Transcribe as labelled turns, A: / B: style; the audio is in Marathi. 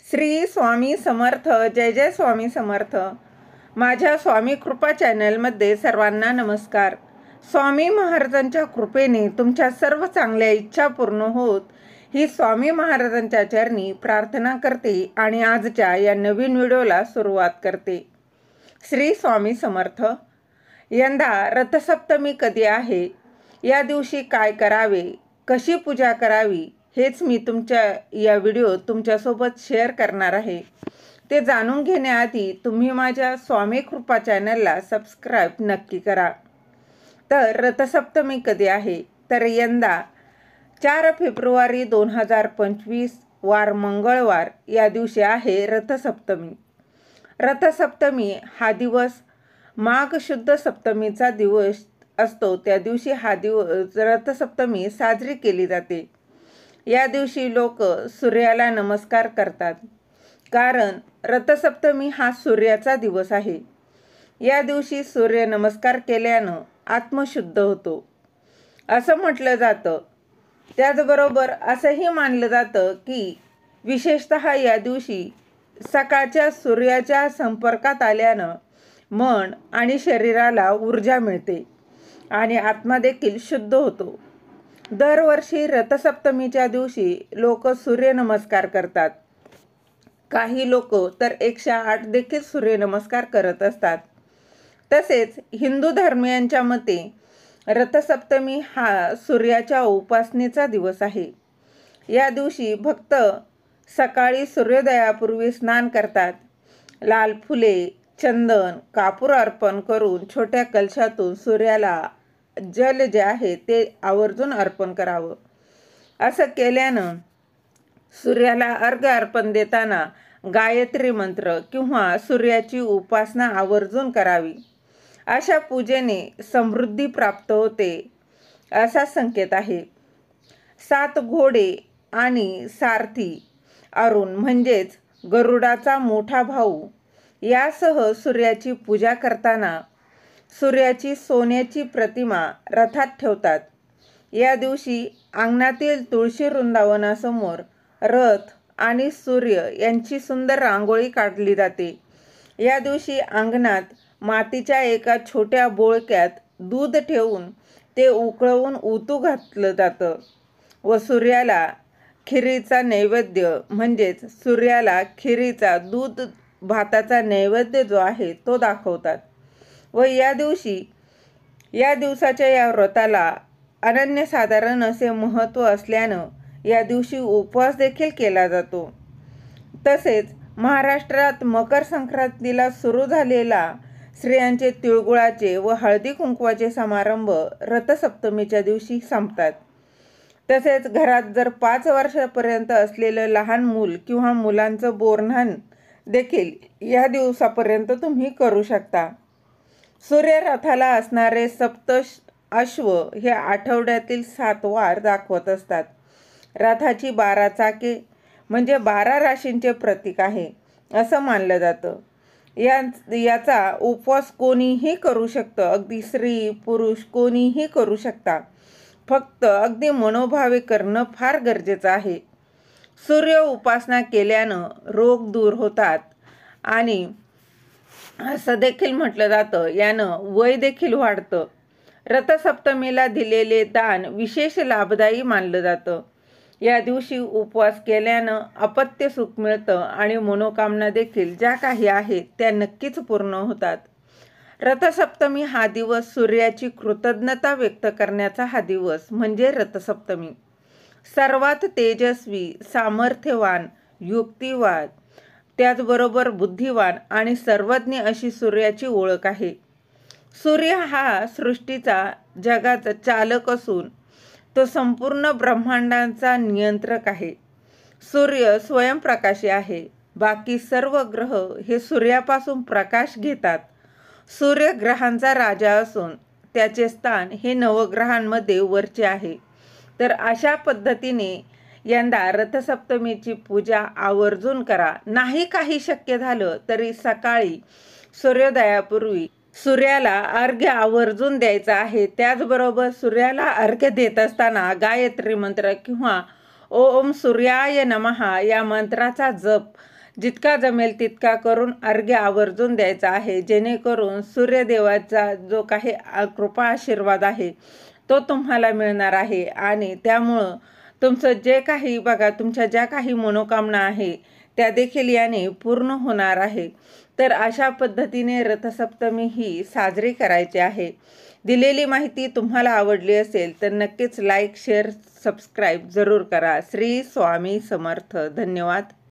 A: श्री स्वामी समर्थ. जय जय स्वामी समर्थ. माझ्या स्वामी कृपा चॅनलमध्ये सर्वांना नमस्कार. स्वामी महाराजांच्या कृपेने तुमच्या सर्व चांगल्या इच्छा पूर्ण होत ही स्वामी महाराजांच्या चरणी प्रार्थना करते आणि आजच्या या नवीन व्हिडिओला सुरुवात करते. श्री स्वामी समर्थ. यंदा रथसप्तमी कधी आहे, या दिवशी काय करावे, कशी पूजा करावी, हेच मी तुमच्या या व्हिडिओ तुमच्यासोबत शेअर करणार आहे. ते जाणून घेण्याआधी तुम्ही माझ्या स्वामी कृपा चॅनलला सबस्क्राईब नक्की करा. तर रथसप्तमी कधी आहे, तर यंदा 4 फेब्रुवारी 2025 वार मंगळवार या दिवशी आहे रथसप्तमी. रथसप्तमी हा दिवस माघ शुद्ध सप्तमीचा दिवस असतो. त्या दिवशी रथसप्तमी साजरी केली जाते. या दिवशी लोक सूर्याला नमस्कार करतात, कारण रथसप्तमी हा सूर्याचा दिवस आहे. या दिवशी सूर्य नमस्कार केल्यानं आत्मशुद्ध होतो असं म्हटलं जातं. त्याचबरोबर असंही मानलं जातं की विशेषतः या दिवशी सकाळच्या सूर्याच्या संपर्कात आल्यानं मन आणि शरीराला ऊर्जा मिळते आणि आत्मा देखील शुद्ध होतो. दरवर्षी रथसप्तमीच्या दिवशी लोक सूर्यनमस्कार करतात. काही लोक तर 108 देखील सूर्यनमस्कार करत असतात. तसेच हिंदू धर्मियांच्या मते रथसप्तमी हा सूर्याच्या उपासनेचा दिवस आहे. या दिवशी भक्त सकाळी सूर्योदयापूर्वी स्नान करतात. लाल फुले, चंदन, कापूर अर्पण करून छोट्या कलशातून सूर्याला जल जे आहे ते आवर्जून अर्पण करावं. असं केल्यानं सूर्याला अर्घ्य अर्पण देताना गायत्री मंत्र किंवा सूर्याची उपासना आवर्जून करावी. अशा पूजेने समृद्धी प्राप्त होते असा संकेत आहे. 7 घोडे आणि सारथी अरुण म्हणजेच गरुडाचा मोठा भाऊ यासह सूर्याची पूजा करताना सूर्याची सोन्याची प्रतिमा रथात ठेवतात. या दिवशी अंगणातील तुळशी वृंदावनासमोर रथ आणि सूर्य यांची सुंदर रांगोळी काढली जाते. या दिवशी अंगणात मातीच्या एका छोट्या बोळक्यात दूध ठेवून ते उकळवून उतू घातलं जातं व सूर्याला खिरीचा नैवेद्य म्हणजेच सूर्याला खिरीचा दूध भाताचा नैवेद्य जो आहे तो दाखवतात. व या दिवसाच्या या व्रताला अनन्यसाधारण असे महत्त्व असल्यानं या दिवशी उपवास देखील केला जातो. तसेच महाराष्ट्रात मकर संक्रांतीला सुरू झालेला स्त्रियांचे तिळगुळाचे व हळदी कुंकवाचे समारंभ रथसप्तमीच्या दिवशी संपतात. तसेच घरात जर 5 वर्षापर्यंत असलेलं लहान मूल किंवा मुलांचं बोरन्हाण देखील या दिवसापर्यंत तुम्ही करू शकता. सूर्य रथाला असणारे सप्त अश्व हे आठवड्यातील 7 वार दाखवत असतात. रथाची 12 चाके म्हणजे 12 राशींचे प्रतीक आहे असं मानलं जातं. याचा उपवास कोणीही करू शकतं. अगदी स्त्री पुरुष कोणीही करू शकता. फक्त अगदी मनोभावे करणं फार गरजेचं आहे. सूर्य उपासना केल्यानं रोग दूर होतात आणि असं देखील म्हटलं जातं यानं वय देखील वाढतं. रथसप्तमीला दिलेले दान विशेष लाभदायी मानलं जातं. या दिवशी उपवास केल्यानं अपत्य सुख मिळतं आणि मनोकामना देखील ज्या काही आहेत त्या नक्कीच पूर्ण होतात. रथसप्तमी हा दिवस सूर्याची कृतज्ञता व्यक्त करण्याचा हा दिवस म्हणजे रथसप्तमी. सर्वात तेजस्वी, सामर्थ्यवान, युक्तिवाद, त्याचबरोबर बुद्धिवान आणि सर्वज्ञ अशी सूर्याची ओळख आहे. सूर्य हा सृष्टीचा, जगाचा चालक असून तो संपूर्ण ब्रह्मांडाचा नियंत्रक आहे. सूर्य स्वयंप्रकाशी आहे. बाकी सर्व ग्रह हे सूर्यापासून प्रकाश घेतात. सूर्य ग्रहांचा राजा असून त्याचे स्थान हे नवग्रहांमध्ये वरचे आहे. तर अशा पद्धतीने यंदा रथसप्तमीची पूजा आवर्जून करा. नाही काही शक्य झालं तरी सकाळी सूर्योदयापूर्वी सूर्याला अर्घ्य आवर्जून द्यायचा आहे. त्याचबरोबर सूर्याला अर्घ्य देत असताना गायत्री मंत्र किंवा ओम सूर्याय नमः या मंत्राचा जप जितका जमेल तितका करून अर्घ्य आवर्जून द्यायचा आहे, जेणेकरून सूर्यदेवाचा जो काही कृपा आशीर्वाद आहे तो तुम्हाला मिळणार आहे आणि त्यामुळं तुमचं जे काही बघा, तुमच्या ज्या काही मनोकामना आहे त्या देखील याने पूर्ण होणार आहे. तर अशा पद्धतीने रथसप्तमी ही साजरी करायची आहे. दिलेली माहिती तुम्हाला आवडली असेल तर नक्कीच लाईक, शेअर, सबस्क्राईब जरूर करा. श्री स्वामी समर्थ. धन्यवाद.